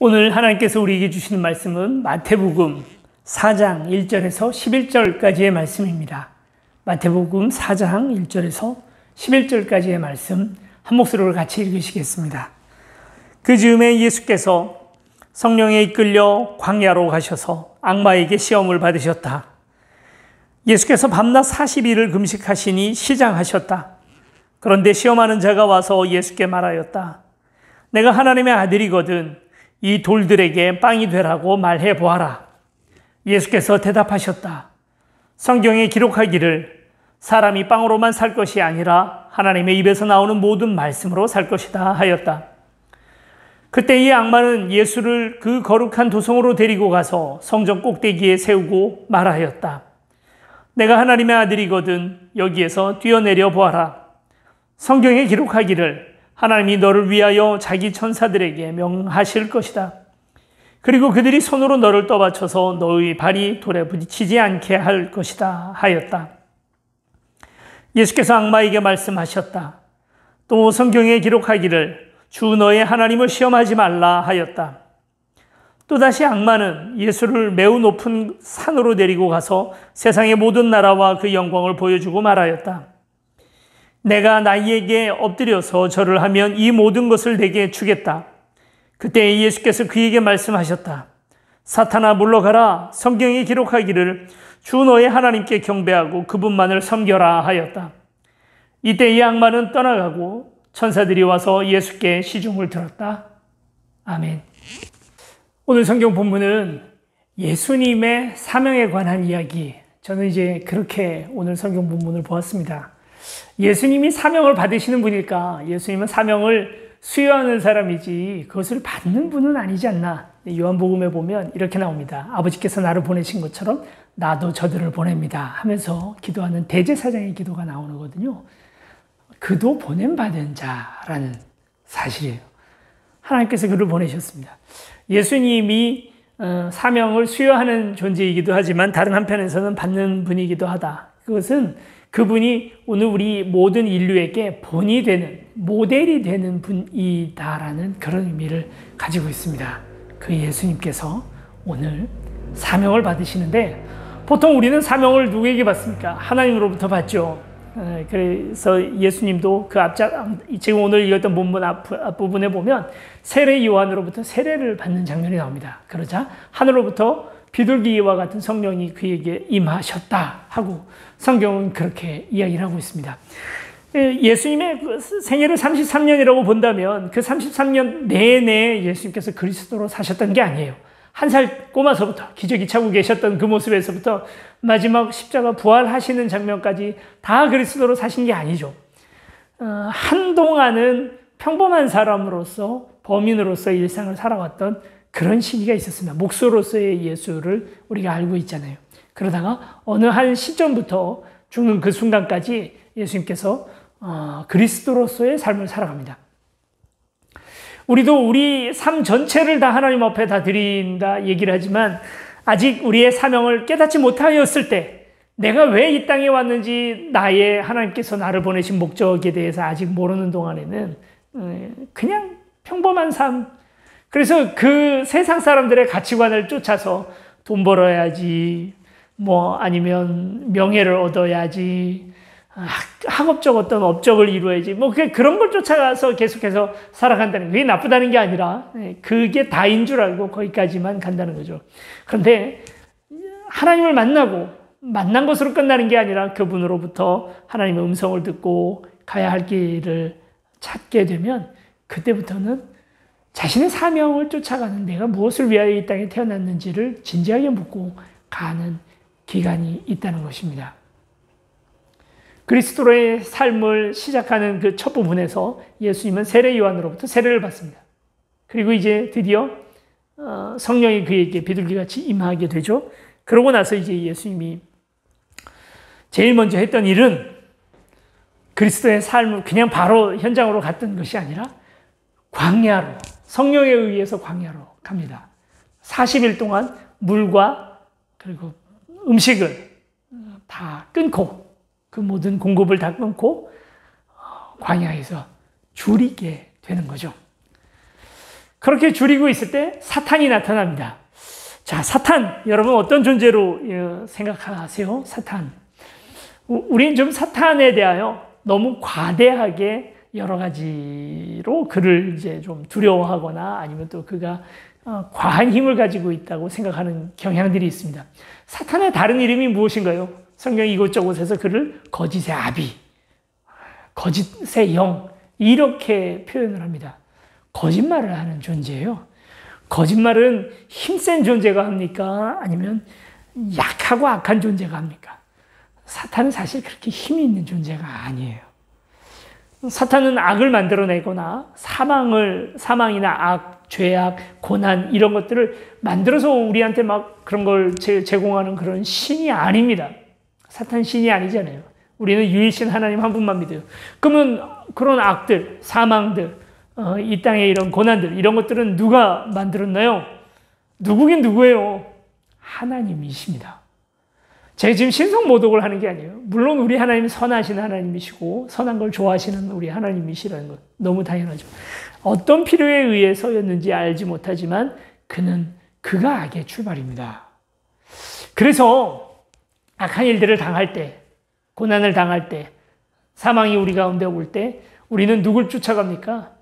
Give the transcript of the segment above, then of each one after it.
오늘 하나님께서 우리에게 주시는 말씀은 마태복음 4장 1절에서 11절까지의 말씀입니다. 마태복음 4장 1절에서 11절까지의 말씀 한 목소리로 같이 읽으시겠습니다. 그 즈음에 예수께서 성령에 이끌려 광야로 가셔서 악마에게 시험을 받으셨다. 예수께서 밤낮 40일을 금식하시니 시장하셨다. 그런데 시험하는 자가 와서 예수께 말하였다. 내가 하나님의 아들이거든 이 돌들에게 빵이 되라고 말해 보아라. 예수께서 대답하셨다. 성경에 기록하기를 사람이 빵으로만 살 것이 아니라 하나님의 입에서 나오는 모든 말씀으로 살 것이다 하였다. 그때 이 악마는 예수를 그 거룩한 도성으로 데리고 가서 성전 꼭대기에 세우고 말하였다. 내가 하나님의 아들이거든 여기에서 뛰어내려 보아라. 성경에 기록하기를 하나님이 너를 위하여 자기 천사들에게 명하실 것이다. 그리고 그들이 손으로 너를 떠받쳐서 너의 발이 돌에 부딪히지 않게 할 것이다 하였다. 예수께서 악마에게 말씀하셨다. 또 성경에 기록하기를 주 너의 하나님을 시험하지 말라 하였다. 또다시 악마는 예수를 매우 높은 산으로 데리고 가서 세상의 모든 나라와 그 영광을 보여주고 말하였다. 내가 나에게 엎드려서 절을 하면 이 모든 것을 내게 주겠다. 그때 예수께서 그에게 말씀하셨다. 사탄아 물러가라. 성경에 기록하기를 주 너의 하나님께 경배하고 그분만을 섬겨라 하였다. 이때 이 악마는 떠나가고 천사들이 와서 예수께 시중을 들었다. 아멘. 오늘 성경 본문은 예수님의 사명에 관한 이야기. 저는 이제 그렇게 오늘 성경 본문을 보았습니다. 예수님이 사명을 받으시는 분일까? 예수님은 사명을 수여하는 사람이지 그것을 받는 분은 아니지 않나? 요한복음에 보면 이렇게 나옵니다. 아버지께서 나를 보내신 것처럼 나도 저들을 보냅니다 하면서 기도하는 대제사장의 기도가 나오거든요. 그도 보냄받은 자라는 사실이에요. 하나님께서 그를 보내셨습니다. 예수님이 사명을 수여하는 존재이기도 하지만 다른 한편에서는 받는 분이기도 하다. 그것은 그분이 오늘 우리 모든 인류에게 본이 되는, 모델이 되는 분이다라는 그런 의미를 가지고 있습니다. 그 예수님께서 오늘 사명을 받으시는데 보통 우리는 사명을 누구에게 받습니까? 하나님으로부터 받죠. 그래서 예수님도 그 지금 오늘 읽었던 본문 앞부분에 보면 세례 요한으로부터 세례를 받는 장면이 나옵니다. 그러자 하늘로부터 비둘기와 같은 성령이 그에게 임하셨다 하고 성경은 그렇게 이야기를 하고 있습니다. 예수님의 생애를 33년이라고 본다면 그 33년 내내 예수님께서 그리스도로 사셨던 게 아니에요. 한 살 꼬마서부터 기저귀 차고 계셨던 그 모습에서부터 마지막 십자가 부활하시는 장면까지 다 그리스도로 사신 게 아니죠. 한동안은 평범한 사람으로서 범인으로서의 일상을 살아왔던 그런 시기가 있었습니다. 목수로서의 예수를 우리가 알고 있잖아요. 그러다가 어느 한 시점부터 죽는 그 순간까지 예수님께서 그리스도로서의 삶을 살아갑니다. 우리도 우리 삶 전체를 다 하나님 앞에 다 드린다 얘기를 하지만 아직 우리의 사명을 깨닫지 못하였을 때 내가 왜 이 땅에 왔는지 나의 하나님께서 나를 보내신 목적에 대해서 아직 모르는 동안에는 그냥 평범한 삶, 그래서 그 세상 사람들의 가치관을 쫓아서 돈 벌어야지, 아니면 명예를 얻어야지, 학업적 어떤 업적을 이루어야지, 그런 걸 쫓아가서 계속해서 살아간다는 게 그게 나쁘다는 게 아니라 그게 다인 줄 알고 거기까지만 간다는 거죠. 그런데 하나님을 만난 것으로 끝나는 게 아니라 그분으로부터 하나님의 음성을 듣고 가야 할 길을 찾게 되면 그때부터는 자신의 사명을 쫓아가는 내가 무엇을 위하여 이 땅에 태어났는지를 진지하게 묻고 가는 기간이 있다는 것입니다. 그리스도의 삶을 시작하는 그 첫 부분에서 예수님은 세례 요한으로부터 세례를 받습니다. 그리고 이제 드디어 성령이 그에게 비둘기같이 임하게 되죠. 그러고 나서 이제 예수님이 제일 먼저 했던 일은 그리스도의 삶을 그냥 바로 현장으로 갔던 것이 아니라 광야로, 성령에 의해서 광야로 갑니다. 40일 동안 물과 그리고 음식을 다 끊고 그 모든 공급을 다 끊고 광야에서 줄이게 되는 거죠. 그렇게 줄이고 있을 때 사탄이 나타납니다. 자, 사탄, 여러분 어떤 존재로 생각하세요? 사탄. 우리는 좀 사탄에 대하여 너무 과대하게 여러 가지로 그를 이제 좀 두려워하거나 아니면 또 그가 과한 힘을 가지고 있다고 생각하는 경향들이 있습니다. 사탄의 다른 이름이 무엇인가요? 성경 이곳저곳에서 그를 거짓의 아비, 거짓의 영, 이렇게 표현을 합니다. 거짓말을 하는 존재예요. 거짓말은 힘센 존재가 합니까? 아니면 약하고 악한 존재가 합니까? 사탄은 사실 그렇게 힘이 있는 존재가 아니에요. 사탄은 악을 만들어내거나 사망이나 악, 죄악, 고난 이런 것들을 만들어서 우리한테 막 그런 걸 제공하는 그런 신이 아닙니다. 사탄 신이 아니잖아요. 우리는 유일신 하나님 한 분만 믿어요. 그러면 그런 악들, 사망들, 이 땅의 이런 고난들, 이런 것들은 누가 만들었나요? 누구긴 누구예요? 하나님이십니다. 제가 지금 신성모독을 하는 게 아니에요. 물론 우리 하나님은 선하신 하나님이시고 선한 걸 좋아하시는 우리 하나님이시라는 것 너무 당연하죠. 어떤 필요에 의해서였는지 알지 못하지만 그가 악의 출발입니다. 그래서 악한 일들을 당할 때, 고난을 당할 때, 사망이 우리 가운데 올 때 우리는 누굴 쫓아갑니까?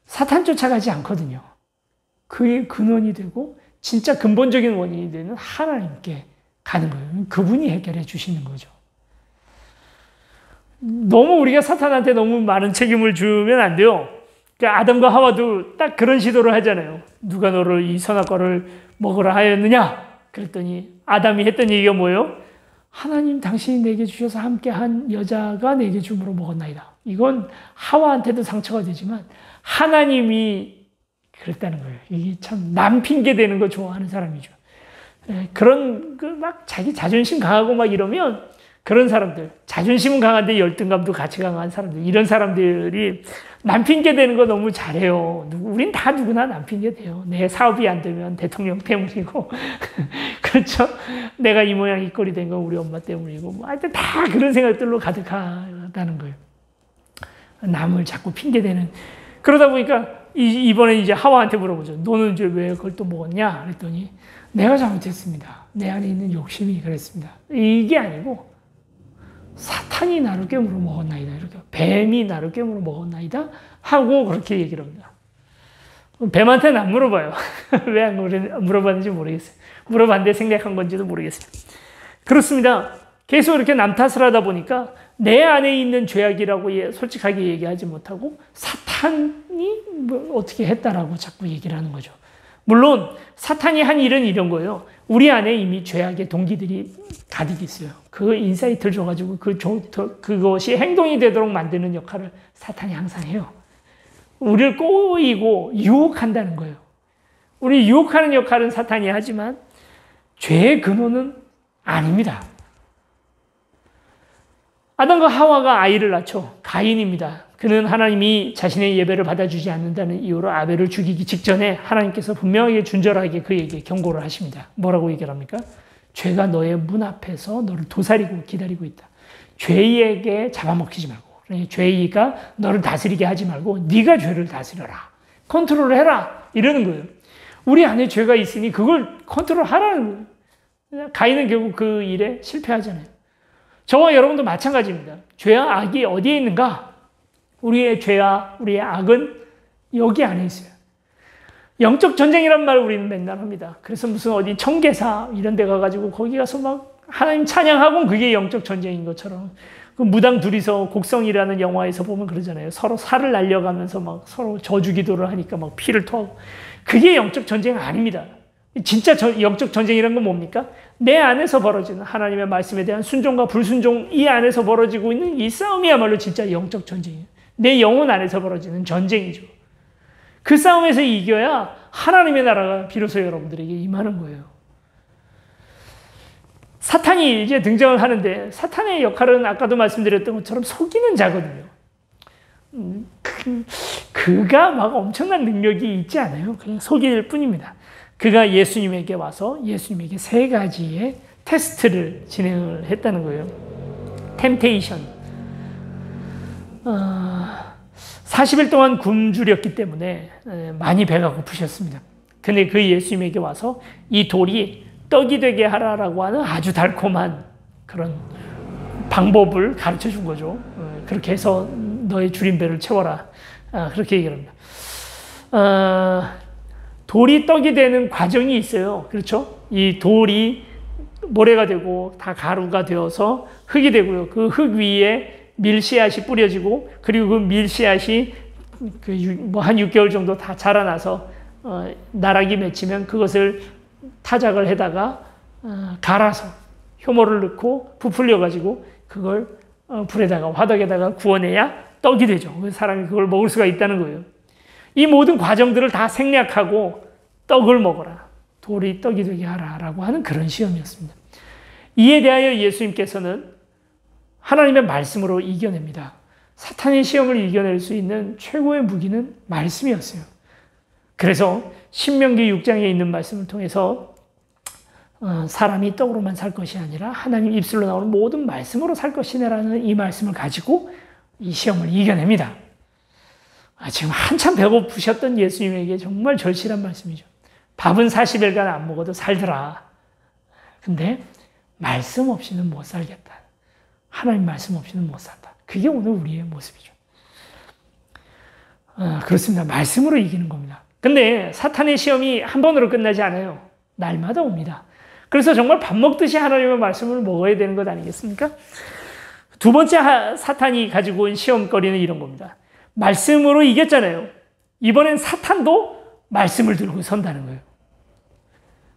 사탄 쫓아가지 않거든요. 그의 근원이 되고 진짜 근본적인 원인이 되는 하나님께 가는 거예요. 그분이 해결해 주시는 거죠. 너무 우리가 사탄한테 너무 많은 책임을 주면 안 돼요. 그러니까 아담과 하와도 딱 그런 시도를 하잖아요. 누가 너를 이 선악과를 먹으라 하였느냐? 그랬더니 아담이 했던 얘기가 뭐예요? 하나님 당신이 내게 주셔서 함께한 여자가 내게 줌으로 먹었나이다. 이건 하와한테도 상처가 되지만 하나님이 그랬다는 거예요. 이게 참 남 핑계 대는 거 좋아하는 사람이죠. 그런 막 자기 자존심 강하고 막 이러면 그런 사람들, 자존심은 강한데 열등감도 같이 강한 사람들, 이런 사람들이 남 핑계 대는 거 너무 잘해요. 우린 다 누구나 남 핑계 대요. 내 사업이 안 되면 대통령 때문이고 그렇죠. 내가 이 모양 이 꼴이 된 건 우리 엄마 때문이고 뭐 하여튼 다 그런 생각들로 가득하다는 거예요. 남을 자꾸 핑계 대는. 그러다 보니까 이번에 이제 하와한테 물어보죠. 너는 이제 왜 그걸 또 먹었냐? 그랬더니 내가 잘못했습니다. 내 안에 있는 욕심이 그랬습니다. 이게 아니고 사탄이 나를 깨물어 먹었나이다. 이렇게 뱀이 나를 깨물어 먹었나이다 하고 그렇게 얘기를 합니다. 뱀한테는 안 물어봐요. 왜 안 물어봤는지 모르겠어요. 물어봤는데 생략한 건지도 모르겠어요. 그렇습니다. 계속 이렇게 남 탓을 하다 보니까 내 안에 있는 죄악이라고 솔직하게 얘기하지 못하고 사탄이 뭐 어떻게 했다라고 자꾸 얘기를 하는 거죠. 물론 사탄이 한 일은 이런 거예요. 우리 안에 이미 죄악의 동기들이 가득 있어요. 그 인사이트를 줘가지고 그것이 행동이 되도록 만드는 역할을 사탄이 항상 해요. 우리를 꼬이고 유혹한다는 거예요. 우리 유혹하는 역할은 사탄이 하지만 죄의 근원은 아닙니다. 아담과 하와가 아이를 낳죠. 가인입니다. 그는 하나님이 자신의 예배를 받아주지 않는다는 이유로 아벨을 죽이기 직전에 하나님께서 분명하게 준절하게 그에게 경고를 하십니다. 뭐라고 얘기를 합니까? 죄가 너의 문 앞에서 너를 도사리고 기다리고 있다. 죄에게 잡아먹히지 말고, 죄가 너를 다스리게 하지 말고 네가 죄를 다스려라. 컨트롤해라. 이러는 거예요. 우리 안에 죄가 있으니 그걸 컨트롤하라는 거예요. 가인은 결국 그 일에 실패하잖아요. 저와 여러분도 마찬가지입니다. 죄와 악이 어디에 있는가? 우리의 죄와 우리의 악은 여기 안에 있어요. 영적 전쟁이란 말을 우리는 맨날 합니다. 그래서 무슨 어디 청계사 이런 데 가가지고 거기 가서 막 하나님 찬양하고 그게 영적 전쟁인 것처럼 그 무당 둘이서 곡성이라는 영화에서 보면 그러잖아요. 서로 살을 날려가면서 막 서로 저주 기도를 하니까 막 피를 토하고 그게 영적 전쟁 아닙니다. 진짜 영적 전쟁이란 건 뭡니까? 내 안에서 벌어지는 하나님의 말씀에 대한 순종과 불순종 이 안에서 벌어지고 있는 이 싸움이야말로 진짜 영적 전쟁이에요. 내 영혼 안에서 벌어지는 전쟁이죠. 그 싸움에서 이겨야 하나님의 나라가 비로소 여러분들에게 임하는 거예요. 사탄이 이제 등장을 하는데 사탄의 역할은 아까도 말씀드렸던 것처럼 속이는 자거든요. 그가 막 엄청난 능력이 있지 않아요. 그냥 속일 뿐입니다. 그가 예수님에게 와서 예수님에게 3가지의 테스트를 진행을 했다는 거예요. 템테이션. 40일 동안 굶주렸기 때문에 많이 배가 고프셨습니다. 근데 그 예수님에게 와서 이 돌이 떡이 되게 하라라고 하는 아주 달콤한 그런 방법을 가르쳐 준 거죠. 그렇게 해서 너의 줄인 배를 채워라. 그렇게 얘기합니다. 돌이 떡이 되는 과정이 있어요. 그렇죠? 이 돌이 모래가 되고 다 가루가 되어서 흙이 되고요. 그 흙 위에 밀씨앗이 뿌려지고 그리고 그 밀씨앗이 한 6개월 정도 다 자라나서 나락이 맺히면 그것을 타작을 해다가 갈아서 효모를 넣고 부풀려 가지고 그걸 불에다가 화덕에다가 구워내야 떡이 되죠. 사람이 그걸 먹을 수가 있다는 거예요. 이 모든 과정들을 다 생략하고 떡을 먹어라. 돌이 떡이 되게 하라라고 하는 그런 시험이었습니다. 이에 대하여 예수님께서는 하나님의 말씀으로 이겨냅니다. 사탄의 시험을 이겨낼 수 있는 최고의 무기는 말씀이었어요. 그래서 신명기 6장에 있는 말씀을 통해서 사람이 떡으로만 살 것이 아니라 하나님 입술로 나오는 모든 말씀으로 살 것이네라는 이 말씀을 가지고 이 시험을 이겨냅니다. 지금 한참 배고프셨던 예수님에게 정말 절실한 말씀이죠. 밥은 40일간 안 먹어도 살더라. 근데 말씀 없이는 못 살겠다. 하나님 말씀 없이는 못 산다. 그게 오늘 우리의 모습이죠. 그렇습니다. 말씀으로 이기는 겁니다. 근데 사탄의 시험이 한 번으로 끝나지 않아요. 날마다 옵니다. 그래서 정말 밥 먹듯이 하나님의 말씀을 먹어야 되는 것 아니겠습니까? 두 번째 사탄이 가지고 온 시험거리는 이런 겁니다. 말씀으로 이겼잖아요. 이번엔 사탄도 말씀을 들고 선다는 거예요.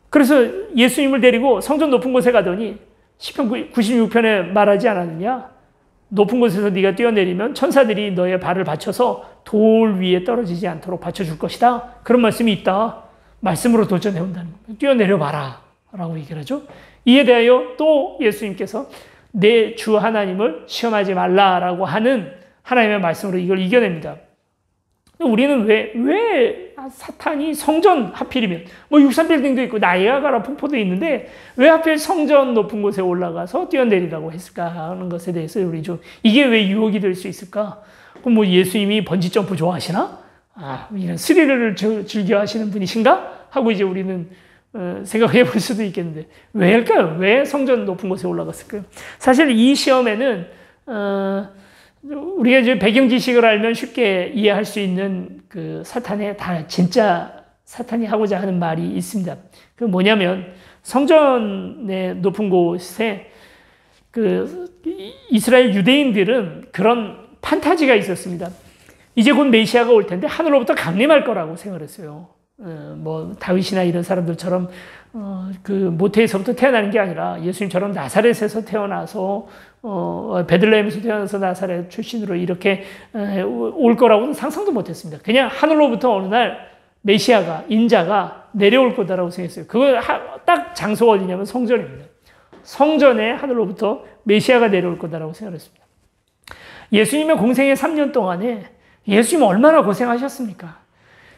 그래서 예수님을 데리고 성전 높은 곳에 가더니 시편 96편에 말하지 않았느냐? 높은 곳에서 네가 뛰어내리면 천사들이 너의 발을 받쳐서 돌 위에 떨어지지 않도록 받쳐줄 것이다. 그런 말씀이 있다. 말씀으로 도전해온다는 거예요. 뛰어내려 봐라 라고 얘기를 하죠. 이에 대하여 또 예수님께서 내 주 하나님을 시험하지 말라라고 하는 하나님의 말씀으로 이걸 이겨냅니다. 우리는 왜 사탄이 성전 하필이면 63빌딩도 있고 나이아가라 폭포도 있는데 왜 하필 성전 높은 곳에 올라가서 뛰어내리라고 했을까 하는 것에 대해서 우리 좀 이게 왜 유혹이 될 수 있을까? 그럼 예수님이 번지점프 좋아하시나? 이런 스릴을 즐겨 하시는 분이신가? 하고 이제 우리는 생각해 볼 수도 있겠는데 왜일까요? 왜 성전 높은 곳에 올라갔을까요? 사실 이 시험에는 우리가 이제 배경 지식을 알면 쉽게 이해할 수 있는 그 사탄의 진짜 사탄이 하고자 하는 말이 있습니다. 그 뭐냐면 성전의 높은 곳에 그 이스라엘 유대인들은 그런 판타지가 있었습니다. 이제 곧 메시아가 올 텐데 하늘로부터 강림할 거라고 생각했어요. 다윗이나 이런 사람들처럼 그 모태에서부터 태어나는 게 아니라 예수님처럼 나사렛에서 태어나서 베들레헴에서 태어나서 나사렛 출신으로 이렇게 올 거라고는 상상도 못했습니다. 그냥 하늘로부터 어느 날 메시아가 인자가 내려올 거다라고 생각했어요. 그거 딱 장소가 어디냐면 성전입니다. 성전에 하늘로부터 메시아가 내려올 거다라고 생각했습니다. 예수님의 공생의 3년 동안에 예수님 얼마나 고생하셨습니까?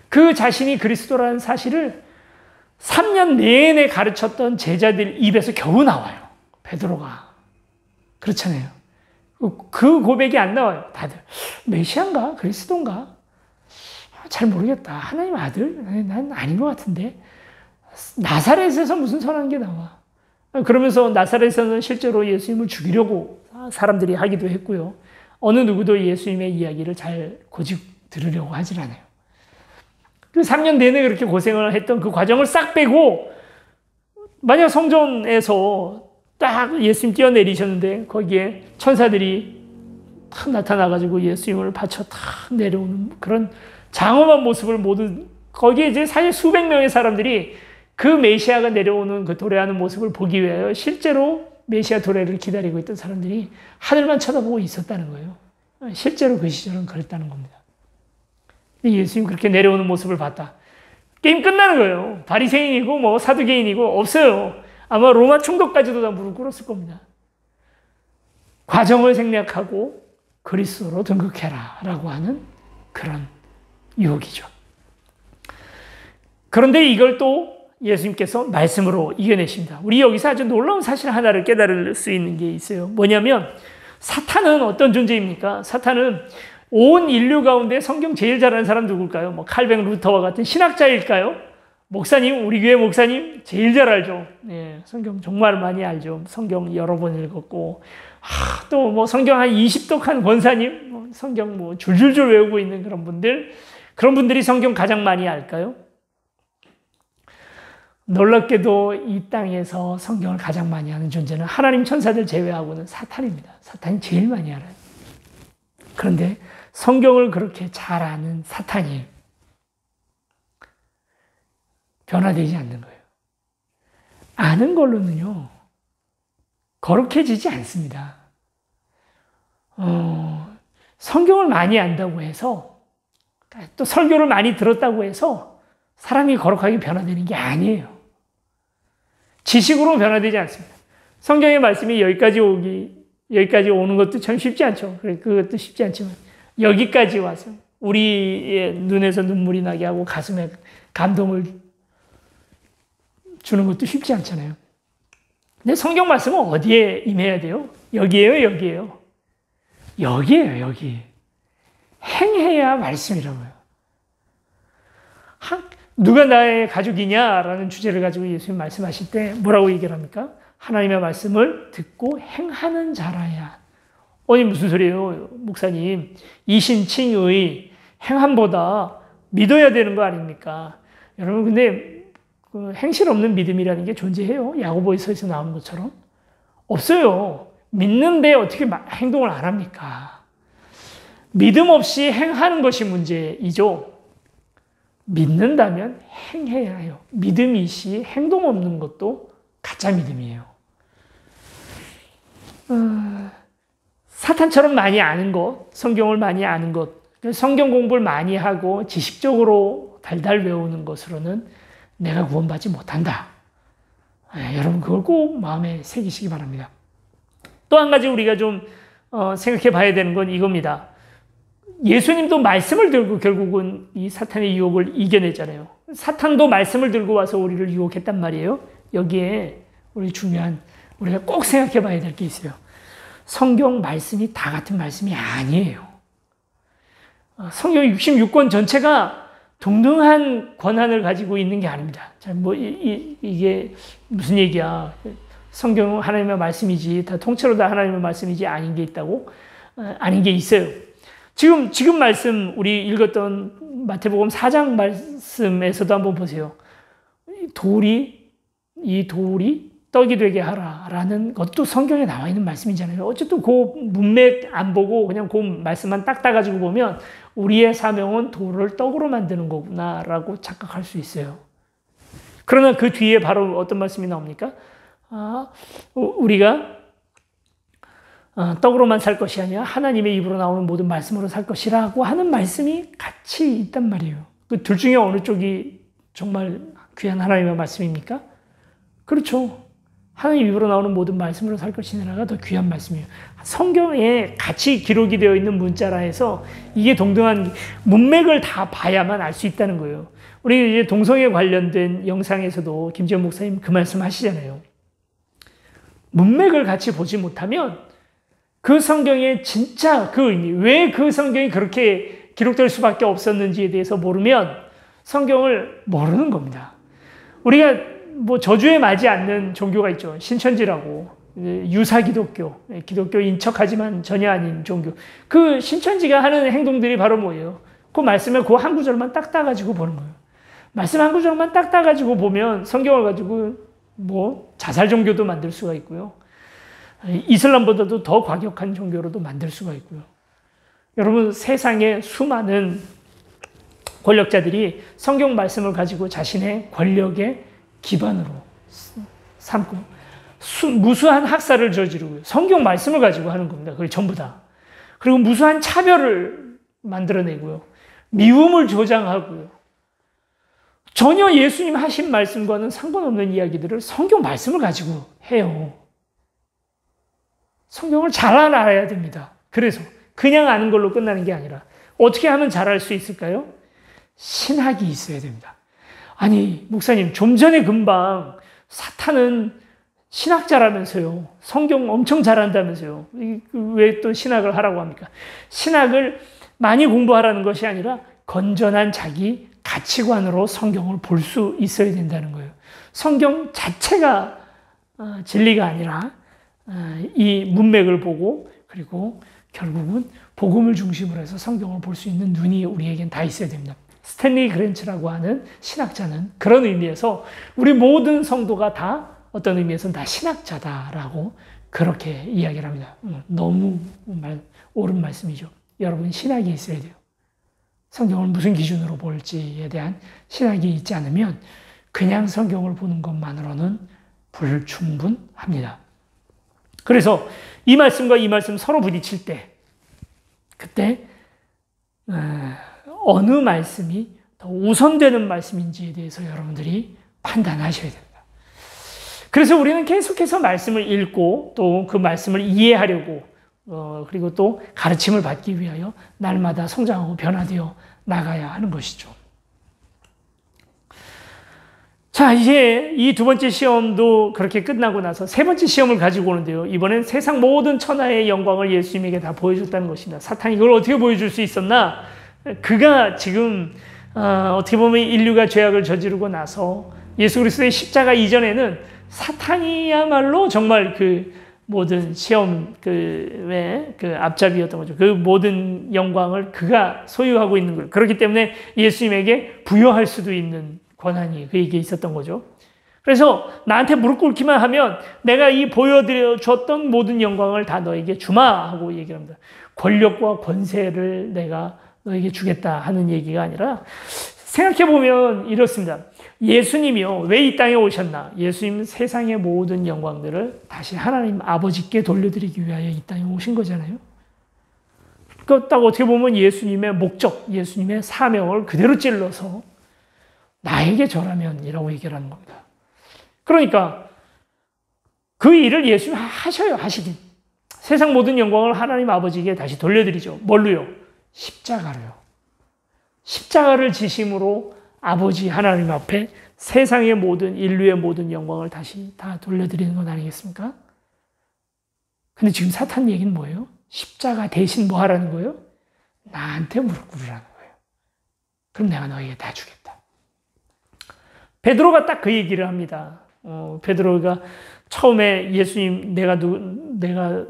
그 자신이 그리스도라는 사실을 3년 내내 가르쳤던 제자들 입에서 겨우 나와요. 베드로가. 그렇잖아요. 그 고백이 안 나와요. 다들 메시아인가? 그리스도인가? 잘 모르겠다. 하나님 아들? 난 아닌 것 같은데. 나사렛에서 무슨 선한 게 나와? 그러면서 나사렛에서는 실제로 예수님을 죽이려고 사람들이 하기도 했고요. 어느 누구도 예수님의 이야기를 잘 고집 들으려고 하질 않아요. 그 3년 내내 그렇게 고생을 했던 그 과정을 싹 빼고 만약 성전에서 딱 예수님 뛰어내리셨는데 거기에 천사들이 탁 나타나가지고 예수님을 받쳐 탁 내려오는 그런 장엄한 모습을 모두 거기에 이제 사실 수백 명의 사람들이 그 메시아가 내려오는 그 도래하는 모습을 보기 위하여 실제로 메시아 도래를 기다리고 있던 사람들이 하늘만 쳐다보고 있었다는 거예요. 실제로 그 시절은 그랬다는 겁니다. 예수님 그렇게 내려오는 모습을 봤다. 게임 끝나는 거예요. 바리새인이고 사두개인이고 없어요. 아마 로마 총독까지도 다 무릎 꿇었을 겁니다. 과정을 생략하고 그리스도로 등극해라 라고 하는 그런 유혹이죠. 그런데 이걸 또 예수님께서 말씀으로 이겨내십니다. 우리 여기서 아주 놀라운 사실 하나를 깨달을 수 있는 게 있어요. 뭐냐면 사탄은 어떤 존재입니까? 사탄은 온 인류 가운데 성경 제일 잘하는 사람 누굴까요? 뭐 칼뱅 루터와 같은 신학자일까요? 목사님, 우리 교회 목사님 제일 잘 알죠. 예, 성경 정말 많이 알죠. 성경 여러 번 읽었고, 또 뭐 성경 한 20독한 권사님, 뭐 성경 뭐 줄줄줄 외우고 있는 그런 분들이 성경 가장 많이 알까요? 놀랍게도 이 땅에서 성경을 가장 많이 아는 존재는 하나님 천사들 제외하고는 사탄입니다. 사탄이 제일 많이 알아요. 그런데 성경을 그렇게 잘 아는 사탄이 변화되지 않는 거예요. 아는 걸로는요, 거룩해지지 않습니다. 성경을 많이 안다고 해서, 또 설교를 많이 들었다고 해서 사람이 거룩하게 변화되는 게 아니에요. 지식으로 변화되지 않습니다. 성경의 말씀이 여기까지 오는 것도 참 쉽지 않죠. 그것도 쉽지 않지만, 여기까지 와서 우리의 눈에서 눈물이 나게 하고 가슴에 감동을 주는 것도 쉽지 않잖아요. 근데 성경 말씀은 어디에 임해야 돼요? 여기에요. 여기. 행해야 말씀이라고요. 누가 나의 가족이냐라는 주제를 가지고 예수님 말씀하실 때 뭐라고 얘기를 합니까? 하나님의 말씀을 듣고 행하는 자라야. 아니 무슨 소리예요, 목사님? 이신칭의 행함보다 믿어야 되는 거 아닙니까? 여러분, 근데 그 행실 없는 믿음이라는 게 존재해요? 야고보서에서 나오는 것처럼? 없어요. 믿는데 어떻게 행동을 안 합니까? 믿음 없이 행하는 것이 문제이죠. 믿는다면 행해야 해요. 믿음이 시 행동 없는 것도 가짜 믿음이에요. 사탄처럼 많이 아는 것, 성경을 많이 아는 것, 성경 공부를 많이 하고 지식적으로 달달 외우는 것으로는 내가 구원받지 못한다. 여러분 그걸 꼭 마음에 새기시기 바랍니다. 또 한 가지 우리가 좀 생각해 봐야 되는 건 이겁니다. 예수님도 말씀을 들고 결국은 이 사탄의 유혹을 이겨냈잖아요. 사탄도 말씀을 들고 와서 우리를 유혹했단 말이에요. 여기에 우리가 꼭 생각해 봐야 될 게 있어요. 성경 말씀이 다 같은 말씀이 아니에요. 성경 66권 전체가 동등한 권한을 가지고 있는 게 아닙니다. 자, 이게 무슨 얘기야? 성경은 하나님의 말씀이지, 다 통째로 다 하나님의 말씀이지 아닌 게 있다고? 아닌 게 있어요. 지금 말씀, 우리 읽었던 마태복음 4장 말씀에서도 한번 보세요. 이 돌이 떡이 되게 하라라는 것도 성경에 나와 있는 말씀이잖아요. 어쨌든 그 문맥 안 보고 그냥 그 말씀만 딱 따가지고 보면 우리의 사명은 돌을 떡으로 만드는 거구나라고 착각할 수 있어요. 그러나 그 뒤에 바로 어떤 말씀이 나옵니까? 우리가 떡으로만 살 것이 아니라 하나님의 입으로 나오는 모든 말씀으로 살 것이라고 하는 말씀이 같이 있단 말이에요. 그 둘 중에 어느 쪽이 정말 귀한 하나님의 말씀입니까? 그렇죠. 하나님 입으로 나오는 모든 말씀으로 살 것이니라가 더 귀한 말씀이에요. 성경에 같이 기록이 되어 있는 문자라 해서 이게 동등한 문맥을 다 봐야만 알 수 있다는 거예요. 우리 이제 동성애 관련된 영상에서도 김지현 목사님 그 말씀 하시잖아요. 문맥을 같이 보지 못하면 그 성경의 진짜 그 의미, 왜 그 성경이 그렇게 기록될 수밖에 없었는지에 대해서 모르면 성경을 모르는 겁니다. 우리가 뭐 저주에 맞지 않는 종교가 있죠. 신천지라고. 유사 기독교, 기독교인 척하지만 전혀 아닌 종교. 그 신천지가 하는 행동들이 바로 뭐예요? 그 말씀에 그 한 구절만 딱 따가지고 보는 거예요. 말씀 한 구절만 딱 따가지고 보면 성경을 가지고 뭐 자살 종교도 만들 수가 있고요. 이슬람보다도 더 과격한 종교로도 만들 수가 있고요. 여러분, 세상에 수많은 권력자들이 성경 말씀을 가지고 자신의 권력의 기반으로 삼고 무수한 학살을 저지르고요. 성경 말씀을 가지고 하는 겁니다. 그게 전부 다. 그리고 무수한 차별을 만들어내고요. 미움을 조장하고요. 전혀 예수님 하신 말씀과는 상관없는 이야기들을 성경 말씀을 가지고 해요. 성경을 잘 알아야 됩니다. 그래서 그냥 아는 걸로 끝나는 게 아니라 어떻게 하면 잘할 수 있을까요? 신학이 있어야 됩니다. 아니, 목사님, 좀 전에 금방 사탄은 신학자라면서요. 성경 엄청 잘한다면서요. 왜 또 신학을 하라고 합니까? 신학을 많이 공부하라는 것이 아니라 건전한 자기 가치관으로 성경을 볼 수 있어야 된다는 거예요. 성경 자체가 진리가 아니라 이 문맥을 보고 그리고 결국은 복음을 중심으로 해서 성경을 볼 수 있는 눈이 우리에겐 다 있어야 됩니다. 스탠리 그랜츠라고 하는 신학자는 그런 의미에서 우리 모든 성도가 다 어떤 의미에서는 다 신학자다라고 그렇게 이야기를 합니다. 너무 옳은 말씀이죠. 여러분 신학이 있어야 돼요. 성경을 무슨 기준으로 볼지에 대한 신학이 있지 않으면 그냥 성경을 보는 것만으로는 불충분합니다. 그래서 이 말씀과 이 말씀 서로 부딪힐 때 그때 어느 말씀이 더 우선되는 말씀인지에 대해서 여러분들이 판단하셔야 됩니다. 그래서 우리는 계속해서 말씀을 읽고 또 그 말씀을 이해하려고 그리고 또 가르침을 받기 위하여 날마다 성장하고 변화되어 나가야 하는 것이죠. 자, 이제 이 두 번째 시험도 그렇게 끝나고 나서 세 번째 시험을 가지고 오는데요. 이번엔 세상 모든 천하의 영광을 예수님에게 다 보여줬다는 것입니다. 사탄이 이걸 어떻게 보여줄 수 있었나? 그가 지금 어떻게 보면 인류가 죄악을 저지르고 나서 예수 그리스도의 십자가 이전에는 사탄이야말로 정말 그 모든 시험 그 앞잡이였던 거죠. 그 모든 영광을 그가 소유하고 있는 거예요. 그렇기 때문에 예수님에게 부여할 수도 있는 권한이 그에게 있었던 거죠. 그래서 나한테 무릎 꿇기만 하면 내가 이 보여드려 줬던 모든 영광을 다 너에게 주마 하고 얘기를 합니다. 권력과 권세를 내가 너에게 주겠다 하는 얘기가 아니라 생각해보면 이렇습니다. 예수님이요. 왜 이 땅에 오셨나? 예수님 세상의 모든 영광들을 다시 하나님 아버지께 돌려드리기 위하여 이 땅에 오신 거잖아요. 그 딱 어떻게 보면 예수님의 목적, 예수님의 사명을 그대로 찔러서 나에게 절하면이라고 얘기를 하는 겁니다. 그러니까 그 일을 예수님이 하셔요. 하시긴. 세상 모든 영광을 하나님 아버지에게 다시 돌려드리죠. 뭘로요? 십자가로요. 십자가를 지심으로 아버지 하나님 앞에 세상의 모든 인류의 모든 영광을 다시 다 돌려드리는 것 아니겠습니까? 근데 지금 사탄 얘기는 뭐예요? 십자가 대신 뭐 하라는 거예요? 나한테 무릎 꿇으라는 거예요. 그럼 내가 너에게 다 주겠다. 베드로가 딱 그 얘기를 합니다. 베드로가 처음에 예수님 내가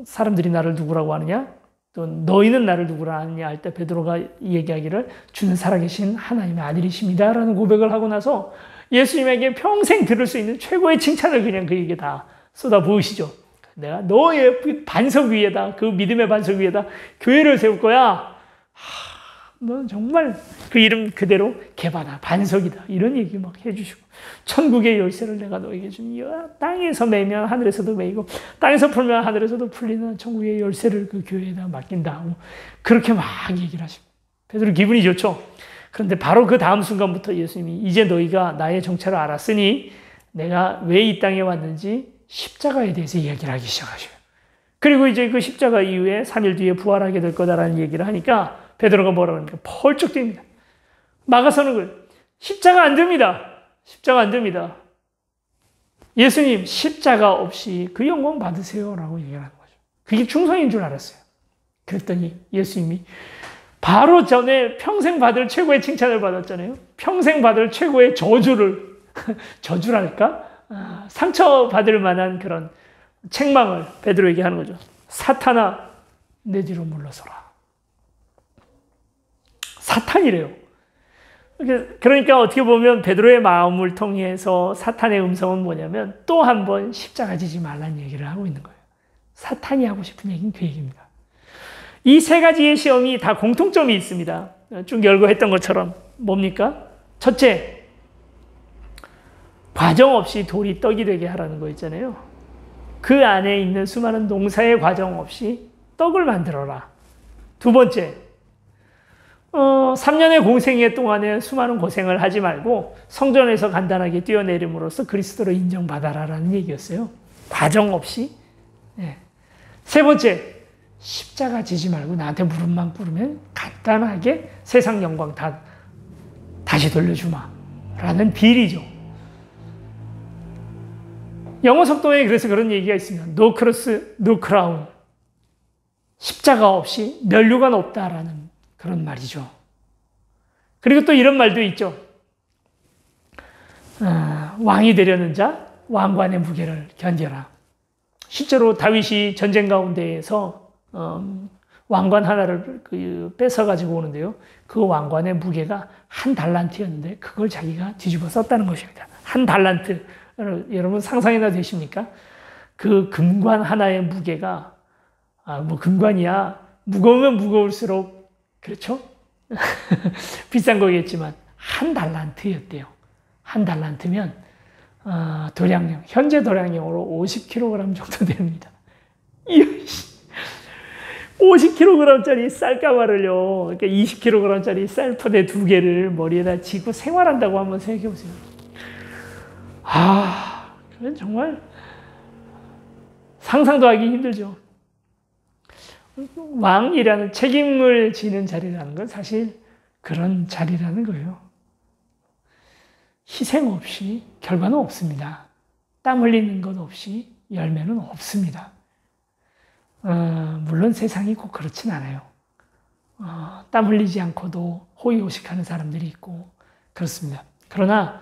사람들이 나를 누구라고 하느냐? 또 너희는 나를 누구라 하느냐 할 때 베드로가 얘기하기를 주는 살아계신 하나님의 아들이십니다 라는 고백을 하고 나서 예수님에게 평생 들을 수 있는 최고의 칭찬을 그냥 그에게 다 쏟아부으시죠. 내가 너의 반석 위에다 그 믿음의 반석 위에다 교회를 세울 거야. 넌 정말 그 이름 그대로 개바다 반석이다 이런 얘기 막 해주시고 천국의 열쇠를 내가 너에게 주니 땅에서 매면 하늘에서도 매이고 땅에서 풀면 하늘에서도 풀리는 천국의 열쇠를 그 교회에다 맡긴다 그렇게 막 얘기를 하시고 베드로 기분이 좋죠. 그런데 바로 그 다음 순간부터 예수님이 이제 너희가 나의 정체를 알았으니 내가 왜 이 땅에 왔는지 십자가에 대해서 이야기를 하기 시작하셔요. 그리고 이제 그 십자가 이후에 3일 뒤에 부활하게 될 거다라는 얘기를 하니까 베드로가 뭐라고 합니까? 펄쩍 뜁니다. 막아서는 거예요. 십자가 안 됩니다. 십자가 안 됩니다. 예수님 십자가 없이 그 영광 받으세요 라고 얘기를 하는 거죠. 그게 충성인 줄 알았어요. 그랬더니 예수님이 바로 전에 평생 받을 최고의 칭찬을 받았잖아요. 평생 받을 최고의 저주를 저주랄까? 상처받을 만한 그런 책망을 베드로에게 하는 거죠. 사탄아 내 뒤로 물러서라. 사탄이래요. 그러니까 어떻게 보면 베드로의 마음을 통해서 사탄의 음성은 뭐냐면 또 한 번 십자가 지지 말라는 얘기를 하고 있는 거예요. 사탄이 하고 싶은 얘기는 그 얘기입니다. 이 세 가지의 시험이 다 공통점이 있습니다. 쭉 열고 했던 것처럼 뭡니까? 첫째, 과정 없이 돌이 떡이 되게 하라는 거 있잖아요. 그 안에 있는 수많은 농사의 과정 없이 떡을 만들어라. 두 번째, 3년의 공생애 동안에 수많은 고생을 하지 말고 성전에서 간단하게 뛰어내림으로써 그리스도로 인정받아라라는 얘기였어요. 과정 없이. 네. 세 번째, 십자가 지지 말고 나한테 무릎만 꿇으면 간단하게 세상 영광 다시 돌려주마 라는 비리죠. 영어 속도에 그래서 그런 얘기가 있습니다. No cross, no crown. 십자가 없이 면류관 없다라는 그런 말이죠. 그리고 또 이런 말도 있죠. 왕이 되려는 자, 왕관의 무게를 견뎌라. 실제로 다윗이 전쟁 가운데에서 왕관 하나를 뺏어가지고 오는데요. 그 왕관의 무게가 한 달란트였는데 그걸 자기가 뒤집어 썼다는 것입니다. 한 달란트. 여러분 상상이나 되십니까? 그 금관 하나의 무게가 금관이야. 무거우면 무거울수록 그렇죠? 비싼 거겠지만 한 달란트였대요. 한 달란트면 도량령, 현재 도량령으로 50kg 정도 됩니다. 50kg짜리 쌀가마를요, 그러니까 20kg짜리 쌀포대 2개를 머리에다 지고 생활한다고 한번 생각해 보세요. 그건 정말 상상도 하기 힘들죠. 왕이라는 책임을 지는 자리라는 건 사실 그런 자리라는 거예요. 희생 없이 결과는 없습니다. 땀 흘리는 것 없이 열매는 없습니다. 물론 세상이 꼭 그렇진 않아요. 땀 흘리지 않고도 호의호식하는 사람들이 있고 그렇습니다. 그러나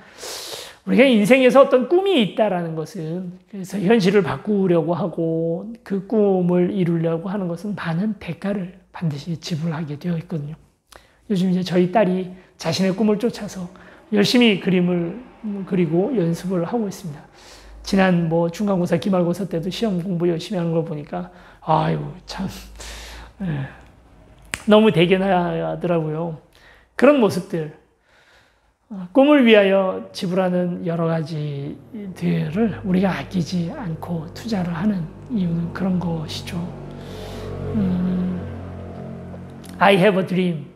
우리가 인생에서 어떤 꿈이 있다라는 것은, 그래서 현실을 바꾸려고 하고 그 꿈을 이루려고 하는 것은 많은 대가를 반드시 지불하게 되어 있거든요. 요즘 이제 저희 딸이 자신의 꿈을 쫓아서 열심히 그림을 그리고 연습을 하고 있습니다. 지난 중간고사, 기말고사 때도 시험 공부 열심히 하는 걸 보니까 참 너무 대견하더라고요. 그런 모습들, 꿈을 위하여 지불하는 여러 가지들을 우리가 아끼지 않고 투자를 하는 이유는 그런 것이죠. I have a dream.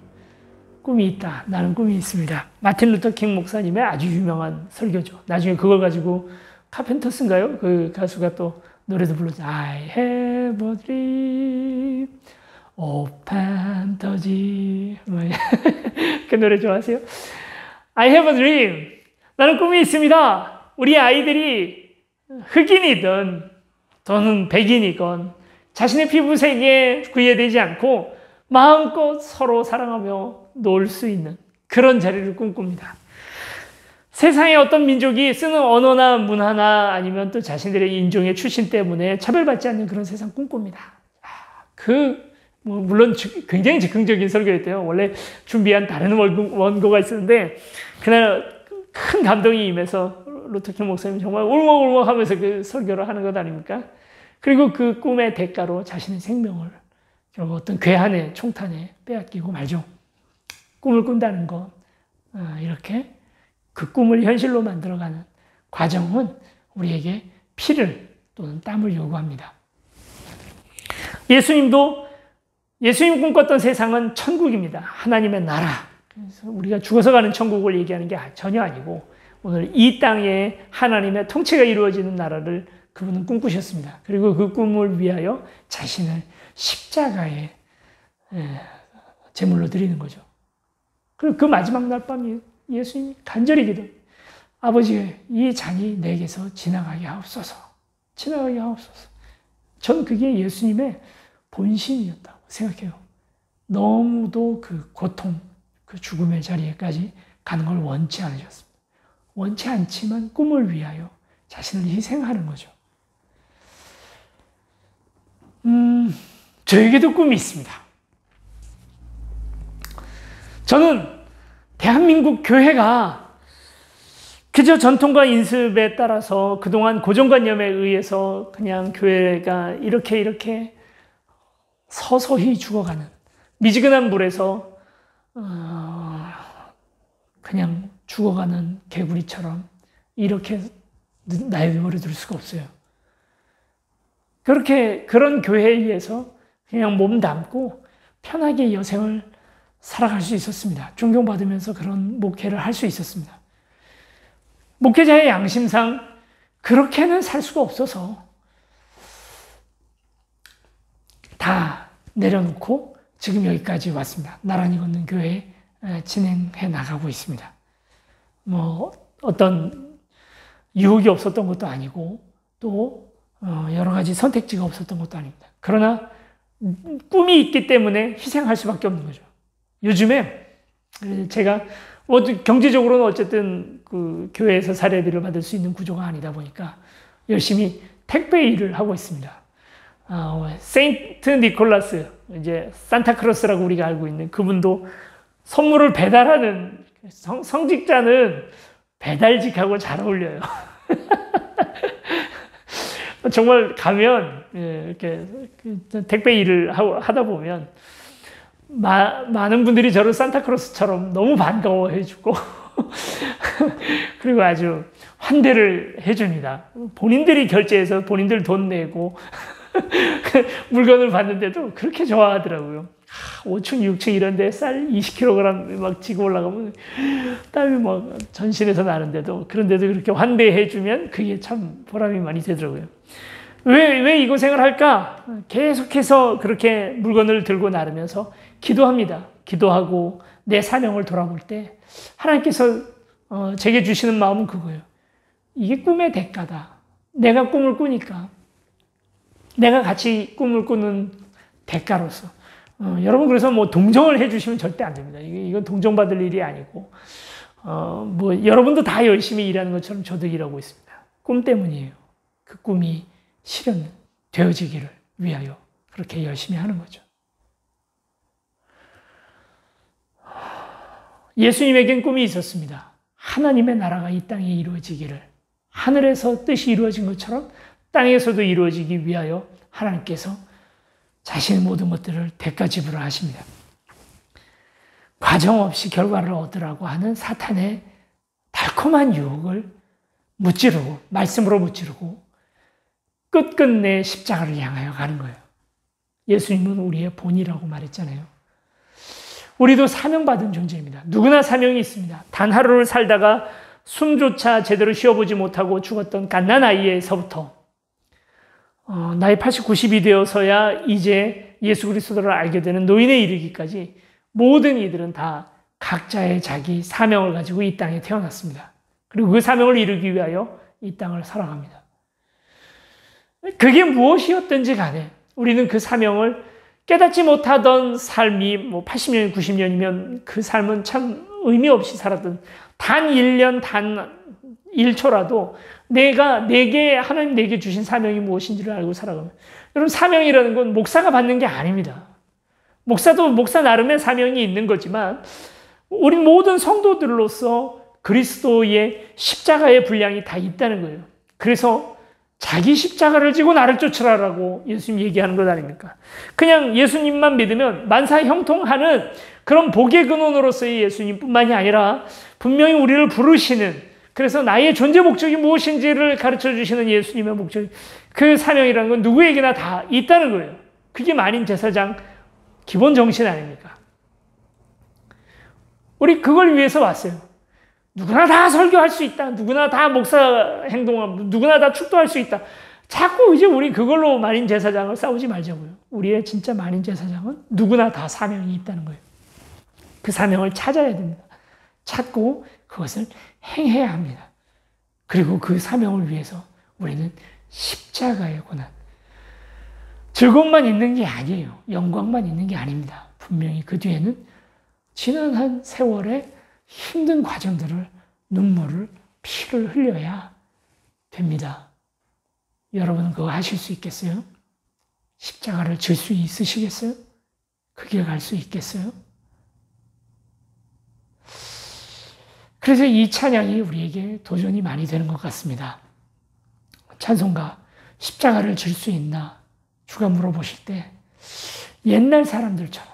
꿈이 있다. 나는 꿈이 있습니다. 마틴 루터 킹 목사님의 아주 유명한 설교죠. 나중에 그걸 가지고 카펜터스인가요? 그 가수가 또 노래도 불렀죠. I have a dream of fantasy. 그 노래 좋아하세요? I have a dream. 나는 꿈이 있습니다. 우리 아이들이 흑인이든 또는 백인이건 자신의 피부색에 구애되지 않고 마음껏 서로 사랑하며 놀 수 있는 그런 자리를 꿈꿉니다. 세상에 어떤 민족이 쓰는 언어나 문화나 아니면 또 자신들의 인종의 출신 때문에 차별받지 않는 그런 세상 꿈꿉니다. 물론 굉장히 즉흥적인 설교였대요. 원래 준비한 다른 원고가 있었는데 그날 큰 감동이 임해서 루터킹 목사님 정말 울먹울먹 하면서 그 설교를 하는 것 아닙니까? 그리고 그 꿈의 대가로 자신의 생명을 결국 어떤 괴한의 총탄에 빼앗기고 말죠. 꿈을 꾼다는 것, 이렇게 그 꿈을 현실로 만들어가는 과정은 우리에게 피를 또는 땀을 요구합니다. 예수님 꿈꿨던 세상은 천국입니다. 하나님의 나라. 그래서 우리가 죽어서 가는 천국을 얘기하는 게 전혀 아니고 오늘 이 땅에 하나님의 통치가 이루어지는 나라를 그분은 꿈꾸셨습니다. 그리고 그 꿈을 위하여 자신을 십자가에 제물로 드리는 거죠. 그리고 그 마지막 날 밤 예수님이 간절히 기도, 아버지, 이 잔이 내게서 지나가게 하옵소서. 지나가게 하옵소서. 전 그게 예수님의 본심이었다고 생각해요. 너무도 그 고통, 그 죽음의 자리에까지 가는 걸 원치 않으셨습니다. 원치 않지만 꿈을 위하여 자신을 희생하는 거죠. 저에게도 꿈이 있습니다. 저는 대한민국 교회가 그저 전통과 인습에 따라서 그동안 고정관념에 의해서 그냥 교회가 이렇게 서서히 죽어가는 미지근한 물에서 그냥 죽어가는 개구리처럼 이렇게 내버려 둘 수가 없어요. 그런 교회에 의해서 그냥 몸담고 편하게 여생을 살아갈 수 있었습니다. 존경받으면서 그런 목회를 할 수 있었습니다. 목회자의 양심상 그렇게는 살 수가 없어서 다 내려놓고 지금 여기까지 왔습니다. 나란히 걷는 교회 진행해 나가고 있습니다. 어떤 유혹이 없었던 것도 아니고 또 여러 가지 선택지가 없었던 것도 아닙니다. 그러나 꿈이 있기 때문에 희생할 수밖에 없는 거죠. 요즘에 제가 경제적으로는 어쨌든 그 교회에서 사례비를 받을 수 있는 구조가 아니다 보니까 열심히 택배 일을 하고 있습니다. 세인트 니콜라스, 이제 산타크로스라고 우리가 알고 있는 그분도 선물을 배달하는 성직자는 배달직하고 잘 어울려요. 정말 가면 이렇게 택배 일을 하다 보면 많은 분들이 저를 산타크로스처럼 너무 반가워해주고 그리고 아주 환대를 해줍니다. 본인들이 결제해서 본인들 돈 내고 물건을 받는데도 그렇게 좋아하더라고요. 5층, 6층 이런 데 쌀 20kg 막 지고 올라가면 땀이 막 전신에서 나는데도 그런데도 그렇게 환대해주면 그게 참 보람이 많이 되더라고요. 왜 이 고생을 할까? 계속해서 그렇게 물건을 들고 나르면서 기도합니다. 기도하고 내 사명을 돌아볼 때 하나님께서 제게 주시는 마음은 그거예요. 이게 꿈의 대가다. 내가 꿈을 꾸니까 내가 같이 꿈을 꾸는 대가로서 여러분 그래서 뭐 동정을 해주시면 절대 안 됩니다. 이건 동정받을 일이 아니고 뭐 여러분도 다 열심히 일하는 것처럼 저도 일하고 있습니다. 꿈 때문이에요. 그 꿈이 실현되어지기를 위하여 그렇게 열심히 하는 거죠. 예수님에겐 꿈이 있었습니다. 하나님의 나라가 이 땅에 이루어지기를, 하늘에서 뜻이 이루어진 것처럼 땅에서도 이루어지기 위하여 하나님께서 자신의 모든 것들을 대가 지불하십니다. 과정 없이 결과를 얻으라고 하는 사탄의 달콤한 유혹을 무찌르고, 말씀으로 무찌르고 끝끝내 십자가를 향하여 가는 거예요. 예수님은 우리의 본이라고 말했잖아요. 우리도 사명받은 존재입니다. 누구나 사명이 있습니다. 단 하루를 살다가 숨조차 제대로 쉬어보지 못하고 죽었던 갓난아이에서부터 나이 80, 90이 되어서야 이제 예수 그리스도를 알게 되는 노인에 이르기까지 모든 이들은 다 각자의 자기 사명을 가지고 이 땅에 태어났습니다. 그리고 그 사명을 이루기 위하여 이 땅을 살아갑니다. 그게 무엇이었든지 간에 우리는 그 사명을 깨닫지 못하던 삶이 뭐 80년, 90년이면 그 삶은 참 의미 없이 살았던 단 1년, 단 1초라도 하나님 내게 주신 사명이 무엇인지를 알고 살아가면, 여러분 사명이라는 건 목사가 받는 게 아닙니다. 목사도 목사 나름의 사명이 있는 거지만 우리 모든 성도들로서 그리스도의 십자가의 분량이 다 있다는 거예요. 그래서 자기 십자가를 지고 나를 쫓으라라고 예수님 얘기하는 것 아닙니까? 그냥 예수님만 믿으면 만사형통하는 그런 복의 근원으로서의 예수님뿐만이 아니라 분명히 우리를 부르시는, 그래서 나의 존재 목적이 무엇인지를 가르쳐 주시는 예수님의 목적, 그 사명이라는 건 누구에게나 다 있다는 거예요. 그게 만인 제사장 기본 정신 아닙니까? 우리 그걸 위해서 왔어요. 누구나 다 설교할 수 있다. 누구나 다 목사 행동하고 누구나 다 축도할 수 있다. 자꾸 이제 우리 그걸로 만인 제사장을 싸우지 말자고요. 우리의 진짜 만인 제사장은 누구나 다 사명이 있다는 거예요. 그 사명을 찾아야 됩니다. 찾고 그것을 행해야 합니다. 그리고 그 사명을 위해서 우리는 십자가의 고난, 즐거움만 있는 게 아니에요. 영광만 있는 게 아닙니다. 분명히 그 뒤에는 지난 한 세월의 힘든 과정들을, 눈물을, 피를 흘려야 됩니다. 여러분은 그거 하실 수 있겠어요? 십자가를 질 수 있으시겠어요? 그 길 갈 수 있겠어요? 그래서 이 찬양이 우리에게 도전이 많이 되는 것 같습니다. 찬송가, 십자가를 질 수 있나? 주가 물어보실 때 옛날 사람들처럼,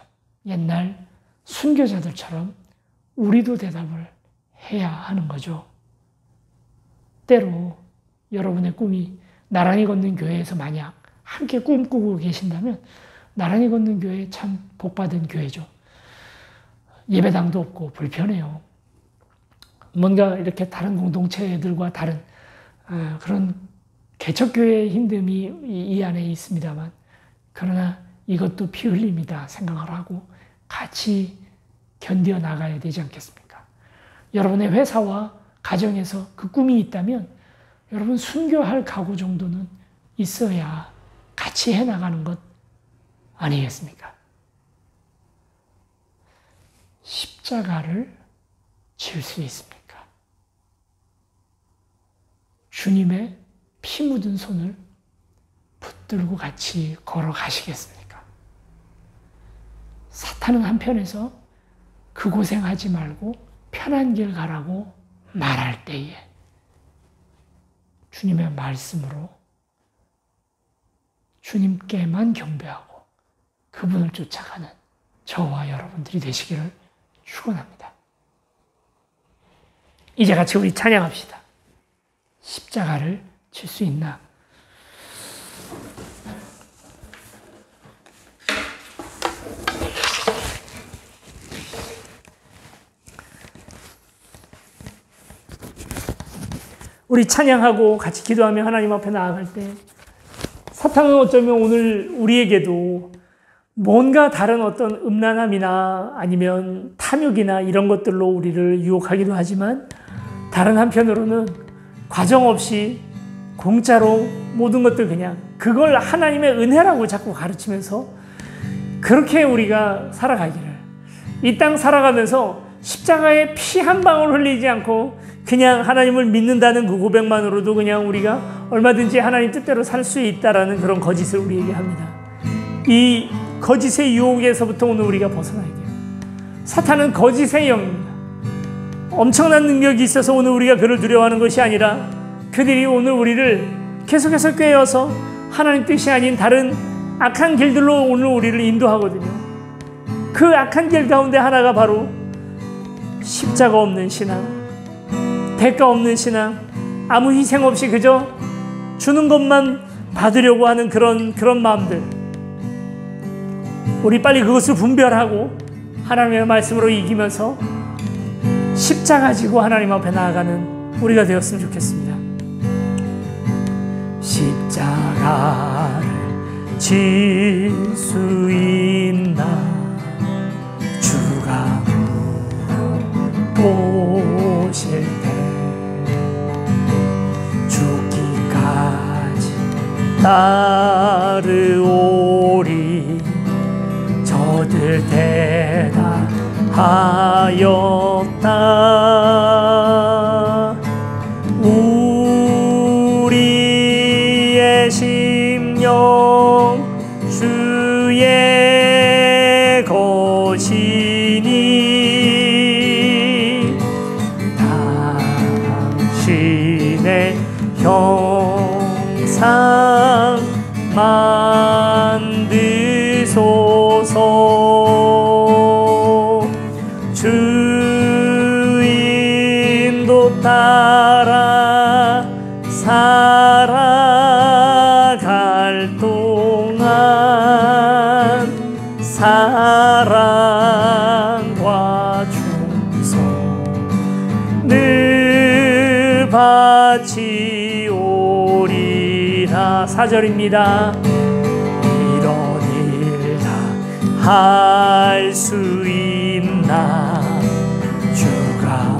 옛날 순교자들처럼 우리도 대답을 해야 하는 거죠. 때로 여러분의 꿈이 나란히 걷는 교회에서 만약 함께 꿈꾸고 계신다면 나란히 걷는 교회 참 복받은 교회죠. 예배당도 없고 불편해요. 뭔가 이렇게 다른 공동체들과 다른 그런 개척교회의 힘듦이 이 안에 있습니다만, 그러나 이것도 피 흘림이다 생각을 하고 같이 견뎌 나가야 되지 않겠습니까? 여러분의 회사와 가정에서 그 꿈이 있다면 여러분 순교할 각오 정도는 있어야 같이 해나가는 것 아니겠습니까? 십자가를 질 수 있습니까? 주님의 피 묻은 손을 붙들고 같이 걸어가시겠습니까? 사탄은 한편에서 그 고생하지 말고 편한 길 가라고 말할 때에 주님의 말씀으로 주님께만 경배하고 그분을 쫓아가는 저와 여러분들이 되시기를 축원합니다. 이제 같이 우리 찬양합시다. 십자가를 질 수 있나? 우리 찬양하고 같이 기도하며 하나님 앞에 나아갈 때 사탄은 어쩌면 오늘 우리에게도 뭔가 다른 어떤 음란함이나 아니면 탐욕이나 이런 것들로 우리를 유혹하기도 하지만 다른 한편으로는 과정 없이 공짜로 모든 것들 그냥 그걸 하나님의 은혜라고 자꾸 가르치면서 그렇게 우리가 살아가기를 이 땅 살아가면서 십자가에 피 한 방울 흘리지 않고 그냥 하나님을 믿는다는 그 고백만으로도 그냥 우리가 얼마든지 하나님 뜻대로 살 수 있다라는 그런 거짓을 우리에게 합니다. 이 거짓의 유혹에서부터 오늘 우리가 벗어나야 돼요. 사탄은 거짓의 영입니다. 엄청난 능력이 있어서 오늘 우리가 그를 두려워하는 것이 아니라 그들이 오늘 우리를 계속해서 꿰어서 하나님 뜻이 아닌 다른 악한 길들로 오늘 우리를 인도하거든요. 그 악한 길 가운데 하나가 바로 십자가 없는 신앙, 대가 없는 신앙, 아무 희생 없이 그저 주는 것만 받으려고 하는 그런 마음들. 우리 빨리 그것을 분별하고 하나님의 말씀으로 이기면서 십자가 지고 하나님 앞에 나아가는 우리가 되었으면 좋겠습니다. 십자가를 질 수 있나 주가 보실 때 죽기까지 따르오리 저들 대답하였다. 우리의 심령 주의 것이니 당신의 형상 만드소서. 주인도 따라 살아갈 동안 사랑과 충성 늘 바치오리라. 4절입니다. 이런 일 다 할 수 있나 주가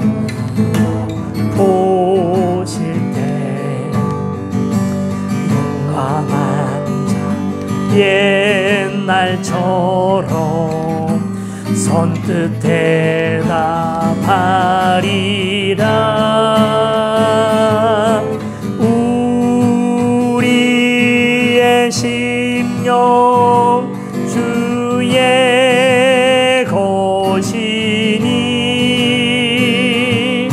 보실 때 용감한 자 옛날처럼 선뜻 대답하리라. 우리의 심령 주의 것이니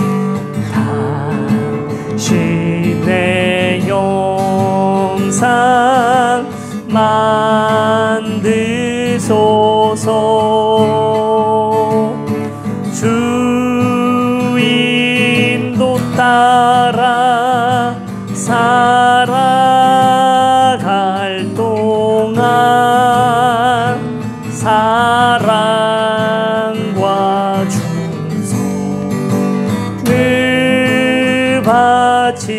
당신의 형상 만드소서. 주인도 따라 살아갈 동안 사랑과 충성 늘 바치오리라.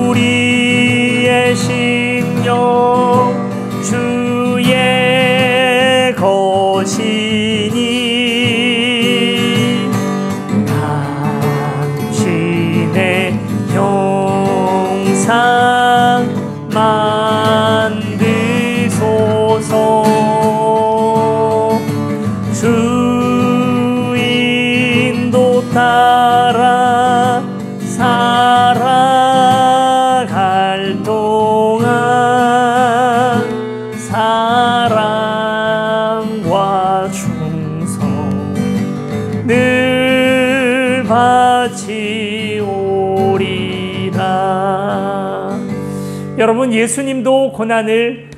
우리의 심령 주의 것이니 당신의 형상 따라 살아갈 동안 사랑과 충성 늘 바치오리라. 여러분, 예수님도 고난을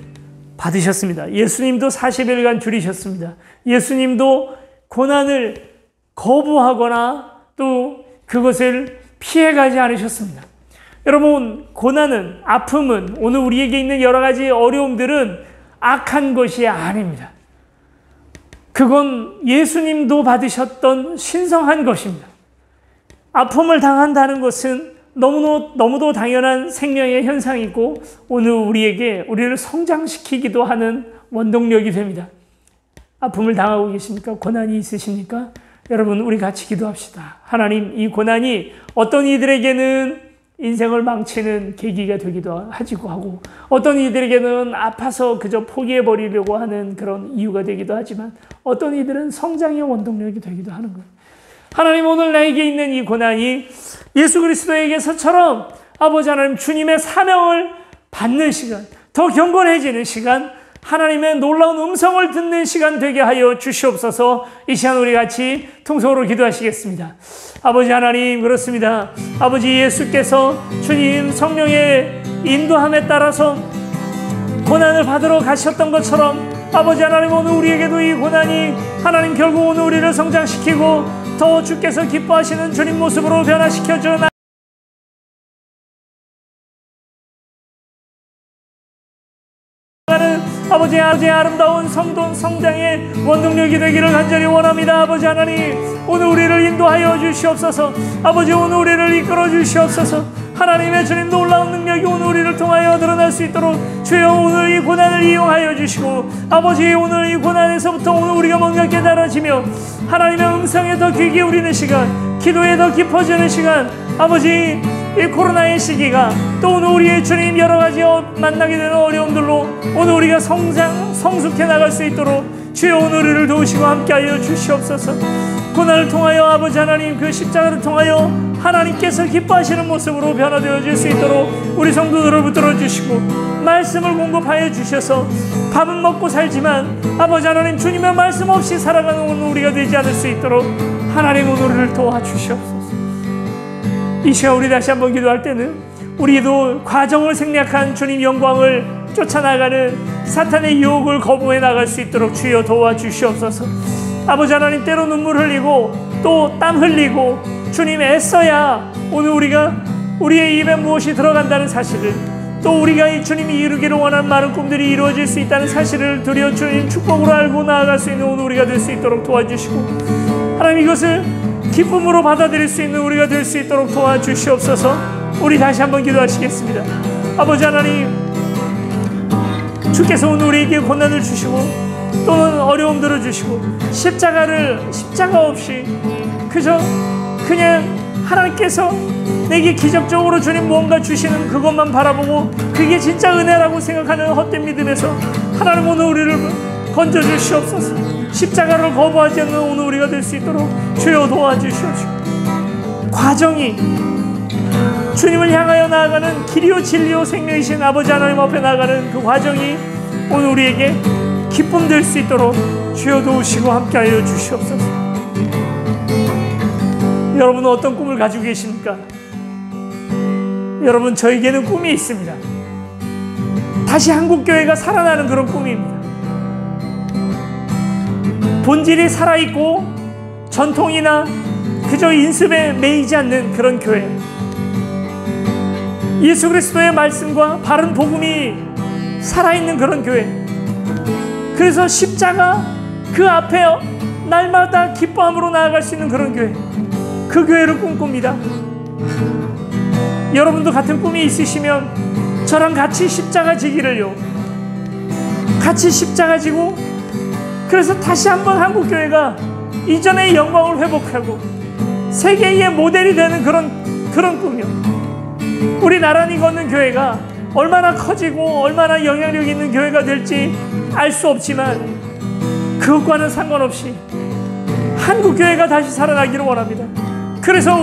받으셨습니다. 예수님도 40일간 줄이셨습니다. 예수님도 고난을 거부하거나 또 그것을 피해가지 않으셨습니다. 여러분, 고난은, 아픔은, 오늘 우리에게 있는 여러 가지 어려움들은 악한 것이 아닙니다. 그건 예수님도 받으셨던 신성한 것입니다. 아픔을 당한다는 것은 너무도 당연한 생명의 현상이고 오늘 우리를 성장시키기도 하는 원동력이 됩니다. 아픔을 당하고 계십니까? 고난이 있으십니까? 여러분, 우리 같이 기도합시다. 하나님, 이 고난이 어떤 이들에게는 인생을 망치는 계기가 되기도 하고 어떤 이들에게는 아파서 그저 포기해버리려고 하는 그런 이유가 되기도 하지만 어떤 이들은 성장의 원동력이 되기도 하는 거예요. 하나님, 오늘 나에게 있는 이 고난이 예수 그리스도에게서처럼 아버지 하나님 주님의 사명을 받는 시간, 더 경건해지는 시간, 하나님의 놀라운 음성을 듣는 시간 되게 하여 주시옵소서. 이 시간 우리 같이 통성으로 기도하시겠습니다. 아버지 하나님, 그렇습니다. 아버지, 예수께서 주님 성령의 인도함에 따라서 고난을 받으러 가셨던 것처럼 아버지 하나님, 오늘 우리에게도 이 고난이 하나님 결국 오늘 우리를 성장시키고 더 주께서 기뻐하시는 주님 모습으로 변화시켜줘 아버지의 아름다운 성장의 원동력이 되기를 간절히 원합니다. 아버지 하나님, 오늘 우리를 인도하여 주시옵소서. 아버지, 오늘 우리를 이끌어 주시옵소서. 하나님의 주님 놀라운 능력이 오늘 우리를 통하여 드러날 수 있도록 주여 오늘 이 고난을 이용하여 주시고 아버지, 오늘 이 고난에서부터 오늘 우리가 뭔가 깨달아지며 하나님의 음성에 더 귀 기울이는 시간, 기도에 더 깊어지는 시간, 아버지, 이 코로나의 시기가 또 오늘 우리의 주님 여러 가지 만나게 되는 어려움들로 오늘 우리가 성숙해 나갈 수 있도록 주여 오늘 우리를 도우시고 함께하여 주시옵소서. 고난을 통하여 아버지 하나님, 그 십자가를 통하여 하나님께서 기뻐하시는 모습으로 변화되어질 수 있도록 우리 성도들을 붙들어 주시고 말씀을 공급하여 주셔서 밥은 먹고 살지만 아버지 하나님 주님의 말씀 없이 살아가는 오늘 우리가 되지 않을 수 있도록 하나님 오늘 우리를 도와주시옵소서. 이 시간 우리 다시 한번 기도할 때는 우리도 과정을 생략한 주님 영광을 쫓아나가는 사탄의 유혹을 거부해 나갈 수 있도록 주여 도와주시옵소서. 아버지 하나님, 때로 눈물 흘리고 또 땀 흘리고 주님 애써야 오늘 우리의 입에 무엇이 들어간다는 사실을, 또 우리가 이 주님이 이루기를 원하는 많은 꿈들이 이루어질 수 있다는 사실을 드려 주님 축복으로 알고 나아갈 수 있는 오늘 우리가 될 수 있도록 도와주시고 하나님, 이것을 기쁨으로 받아들일 수 있는 우리가 될 수 있도록 도와주시옵소서. 우리 다시 한번 기도하시겠습니다. 아버지 하나님, 주께서 오늘 우리에게 고난을 주시고 또는 어려움들을 주시고 십자가 없이 그냥 하나님께서 내게 기적적으로 주님 무언가 주시는 그것만 바라보고 그게 진짜 은혜라고 생각하는 헛된 믿음에서 하나님 오늘 우리를 건져주시옵소서. 십자가를 거부하지 않는 오늘 우리가 될 수 있도록 주여 도와주시옵소서. 과정이 주님을 향하여 나아가는 길이요 진리요 생명이신 아버지 하나님 앞에 나아가는 그 과정이 오늘 우리에게 기쁨 될 수 있도록 주여 도우시고 함께하여 주시옵소서. 여러분은 어떤 꿈을 가지고 계십니까? 여러분, 저에게는 꿈이 있습니다. 다시 한국교회가 살아나는 그런 꿈입니다. 본질이 살아있고 전통이나 그저 인습에 매이지 않는 그런 교회, 예수 그리스도의 말씀과 바른 복음이 살아있는 그런 교회, 그래서 십자가 그 앞에 날마다 기뻐함으로 나아갈 수 있는 그런 교회, 그 교회를 꿈꿉니다. 여러분도 같은 꿈이 있으시면 저랑 같이 십자가 지기를요, 같이 십자가 지고 그래서 다시 한번 한국교회가 이전의 영광을 회복하고 세계의 모델이 되는 그런 꿈이요. 우리 나란히 걷는 교회가 얼마나 커지고 얼마나 영향력 있는 교회가 될지 알 수 없지만 그것과는 상관없이 한국교회가 다시 살아나기를 원합니다. 그래서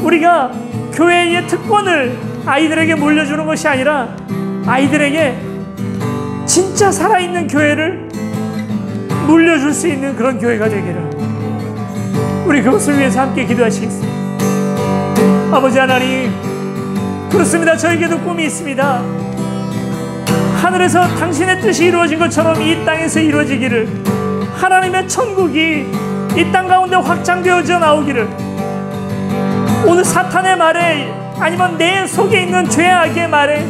우리가 교회의 특권을 아이들에게 물려주는 것이 아니라 아이들에게 진짜 살아있는 교회를 물려줄 수 있는 그런 교회가 되기를, 우리 그것을 위해서 함께 기도하시겠습니다. 아버지 하나님, 그렇습니다. 저에게도 꿈이 있습니다. 하늘에서 당신의 뜻이 이루어진 것처럼 이 땅에서 이루어지기를, 하나님의 천국이 이 땅 가운데 확장되어져 나오기를, 오늘 사탄의 말에, 아니면 내 속에 있는 죄악의 말에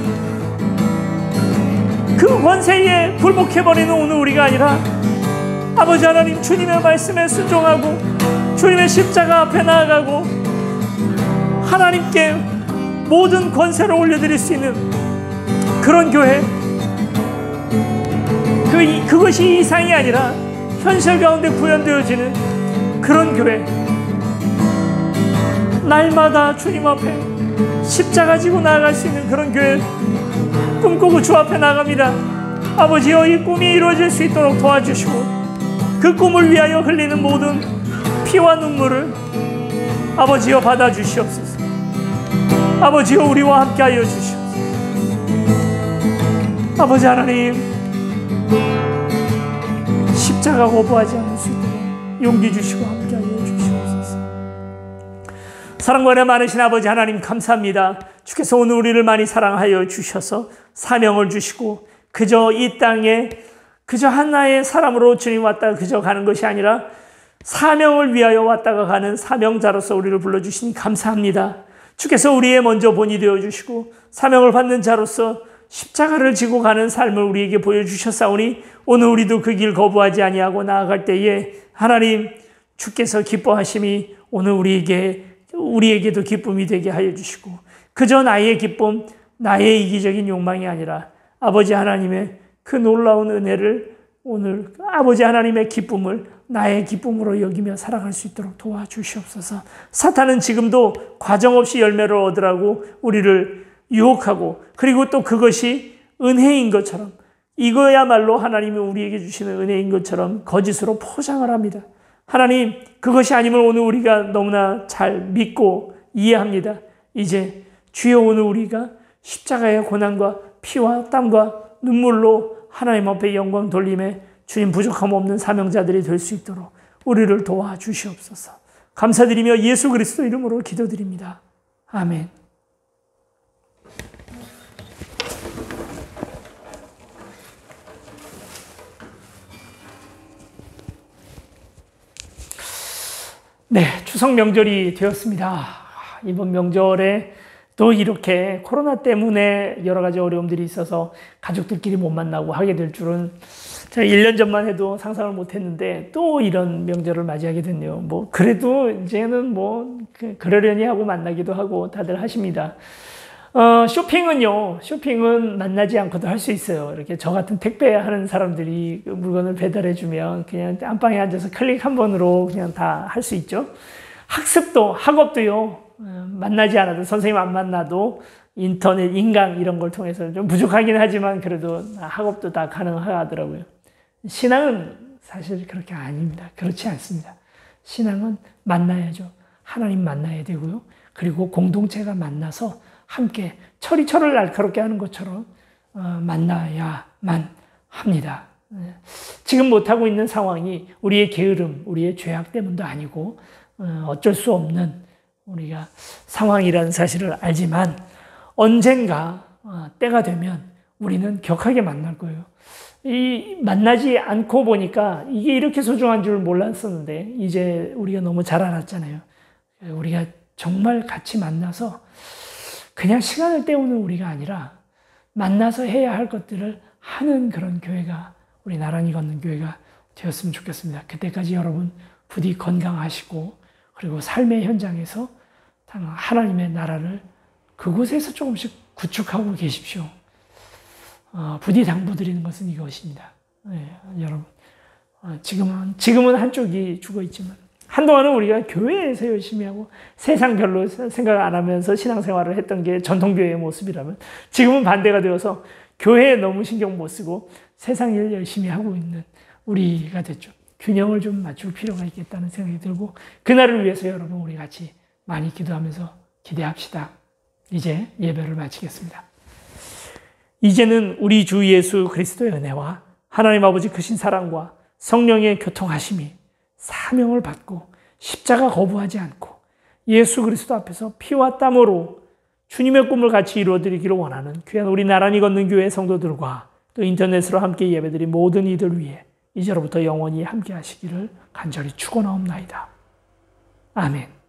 그 권세에 굴복해버리는 오늘 우리가 아니라, 아버지 하나님, 주님의 말씀에 순종하고 주님의 십자가 앞에 나아가고 하나님께 모든 권세를 올려드릴 수 있는 그런 교회, 그것이 이상이 아니라 현실 가운데 구현되어지는 그런 교회, 날마다 주님 앞에 십자가 지고 나아갈 수 있는 그런 교회 꿈꾸고 주 앞에 나갑니다. 아버지여, 이 꿈이 이루어질 수 있도록 도와주시고, 그 꿈을 위하여 흘리는 모든 피와 눈물을 아버지여 받아주시옵소서. 아버지여, 우리와 함께하여 주시옵소서. 아버지 하나님, 십자가 거부하지 않을 수 있도록 용기 주시고 함께하여 주시옵소서. 사랑과 은혜 많으신 아버지 하나님, 감사합니다. 주께서 오늘 우리를 많이 사랑하여 주셔서 사명을 주시고, 그저 이 땅에 그저 하나의 사람으로 주님 왔다가 그저 가는 것이 아니라 사명을 위하여 왔다가 가는 사명자로서 우리를 불러주시니 감사합니다. 주께서 우리의 먼저 본이 되어주시고 사명을 받는 자로서 십자가를 지고 가는 삶을 우리에게 보여주셨사오니, 오늘 우리도 그 길 거부하지 아니하고 나아갈 때에 하나님 주께서 기뻐하심이 오늘 우리에게도 기쁨이 되게 하여 주시고, 그저 나의 기쁨, 나의 이기적인 욕망이 아니라 아버지 하나님의 그 놀라운 은혜를, 오늘 아버지 하나님의 기쁨을 나의 기쁨으로 여기며 살아갈 수 있도록 도와주시옵소서. 사탄은 지금도 과정 없이 열매를 얻으라고 우리를 유혹하고, 그리고 또 그것이 은혜인 것처럼, 이거야말로 하나님이 우리에게 주시는 은혜인 것처럼 거짓으로 포장을 합니다. 하나님, 그것이 아님을 오늘 우리가 너무나 잘 믿고 이해합니다. 이제 주여, 오늘 우리가 십자가의 고난과 피와 땀과 눈물로 하나님 앞에 영광 돌림에 주님 부족함 없는 사명자들이 될 수 있도록 우리를 도와주시옵소서. 감사드리며 예수 그리스도 이름으로 기도드립니다. 아멘. 네, 추석 명절이 되었습니다. 이번 명절에 또 이렇게 코로나 때문에 여러 가지 어려움들이 있어서 가족들끼리 못 만나고 하게 될 줄은 제가 1년 전만 해도 상상을 못 했는데, 또 이런 명절을 맞이하게 됐네요. 그래도 이제는 그러려니 하고 만나기도 하고 다들 하십니다. 쇼핑은 만나지 않고도 할 수 있어요. 이렇게 저 같은 택배하는 사람들이 물건을 배달해주면 그냥 안방에 앉아서 클릭 한 번으로 그냥 다 할 수 있죠. 학업도요. 만나지 않아도, 선생님 안 만나도 인터넷, 인강 이런 걸 통해서 좀 부족하긴 하지만 그래도 학업도 다 가능하더라고요. 신앙은 사실 그렇게 아닙니다. 그렇지 않습니다. 신앙은 만나야죠. 하나님 만나야 되고요. 그리고 공동체가 만나서 함께 철을 날카롭게 하는 것처럼 만나야만 합니다. 지금 못하고 있는 상황이 우리의 게으름, 우리의 죄악 때문도 아니고 어쩔 수 없는 우리가 상황이라는 사실을 알지만, 언젠가 때가 되면 우리는 격하게 만날 거예요. 만나지 않고 보니까 이게 이렇게 소중한 줄 몰랐었는데 이제 우리가 너무 잘 알았잖아요. 우리가 정말 같이 만나서 그냥 시간을 때우는 우리가 아니라 만나서 해야 할 것들을 하는 그런 교회가, 우리 나란히 걷는 교회가 되었으면 좋겠습니다. 그때까지 여러분 부디 건강하시고, 그리고 삶의 현장에서 하나님의 나라를 그곳에서 조금씩 구축하고 계십시오. 부디 당부드리는 것은 이것입니다. 네, 여러분, 지금은 한쪽이 죽어 있지만 한동안은 우리가 교회에서 열심히 하고 세상 별로 생각 안 하면서 신앙생활을 했던 게 전통교회의 모습이라면, 지금은 반대가 되어서 교회에 너무 신경 못 쓰고 세상 일 열심히 하고 있는 우리가 됐죠. 균형을 좀 맞출 필요가 있겠다는 생각이 들고, 그날을 위해서 여러분 우리 같이 많이 기도하면서 기대합시다. 이제 예배를 마치겠습니다. 이제는 우리 주 예수 그리스도의 은혜와 하나님 아버지 크신 사랑과 성령의 교통하심이 사명을 받고 십자가 거부하지 않고 예수 그리스도 앞에서 피와 땀으로 주님의 꿈을 같이 이루어드리기를 원하는 귀한 우리 나란히 걷는 교회 성도들과 또 인터넷으로 함께 예배드린 모든 이들 위해 이제로부터 영원히 함께 하시기를 간절히 축원하옵나이다. 아멘.